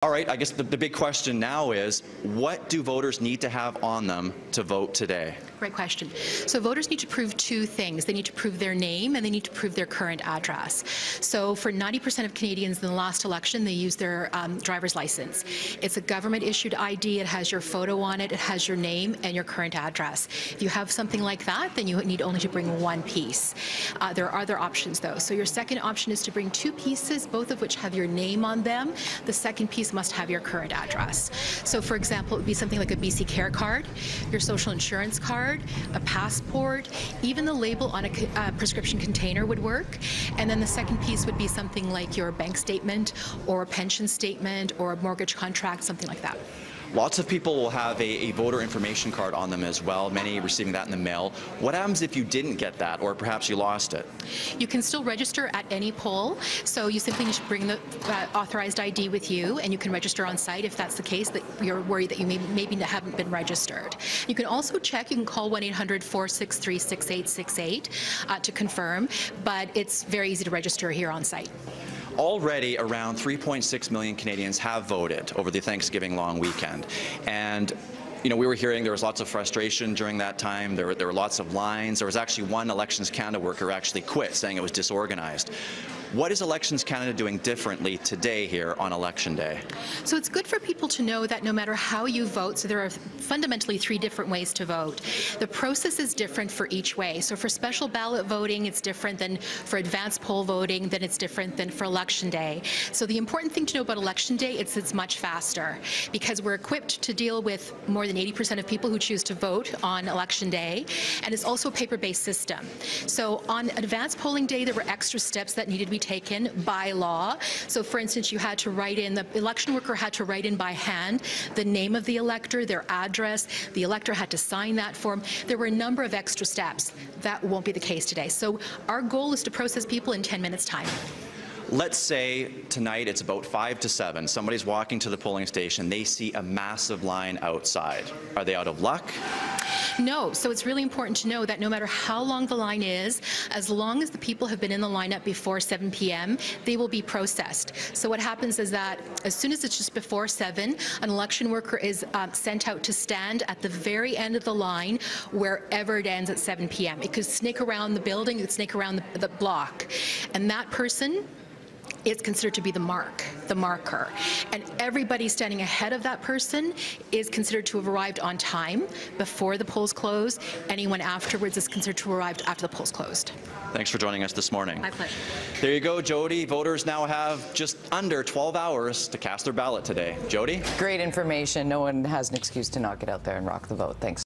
All right, I guess the big question now is, what do voters need to have on them to vote today? Great question. So voters need to prove two things. They need to prove their name and they need to prove their current address. So for 90% of Canadians in the last election, they used their driver's license. It's a government-issued ID. It has your photo on it. It has your name and your current address. If you have something like that, then you need only to bring one piece. There are other options, though. So your second option is to bring two pieces, both of which have your name on them. The second piece must have your current address. So for example, it would be something like a BC Care card, your social insurance card, a passport, even the label on a prescription container would work. And then the second piece would be something like your bank statement or a pension statement or a mortgage contract, something like that. Lots of people will have a voter information card on them as well, many receiving that in the mail. What happens if you didn't get that, or perhaps you lost it? You can still register at any poll, so you simply need to bring the authorized ID with you, and you can register on site if that's the case, that you're worried that you maybe haven't been registered. You can also check, you can call 1-800-463-6868 to confirm, but it's very easy to register here on site. Already around 3.6 million Canadians have voted over the Thanksgiving long weekend. And we were hearing there was lots of frustration during that time. There were lots of lines. There was actually one Elections Canada worker actually quit, saying it was disorganized. What is Elections Canada doing differently today here on Election Day? So it's good for people to know that no matter how you vote, so there are fundamentally three different ways to vote. The process is different for each way. So for special ballot voting, it's different than for advanced poll voting, then it's different than for Election Day. So the important thing to know about Election Day is it's much faster because we're equipped to deal with more than 80% of people who choose to vote on Election Day, and it's also a paper-based system. So on advanced polling day, there were extra steps that needed to be taken by law. So for instance, you had to write in, the election worker had to write in by hand the name of the elector, their address, the elector had to sign that form. There were a number of extra steps. That won't be the case today. So our goal is to process people in 10 minutes time. Let's say tonight it's about 5 to 7. Somebody's walking to the polling station. They see a massive line outside. Are they out of luck? No. So it's really important to know that no matter how long the line is, as long as the people have been in the lineup before 7 p.m., they will be processed. So what happens is that as soon as it's just before 7, an election worker is sent out to stand at the very end of the line wherever it ends at 7 p.m. It could snake around the building, it could snake around the block. And that person is considered to be the marker. And everybody standing ahead of that person is considered to have arrived on time before the polls close. Anyone afterwards is considered to have arrived after the polls closed. Thanks for joining us this morning. My pleasure. There you go, Jody. Voters now have just under 12 hours to cast their ballot today. Jody? Great information. No one has an excuse to not get out there and rock the vote. Thanks.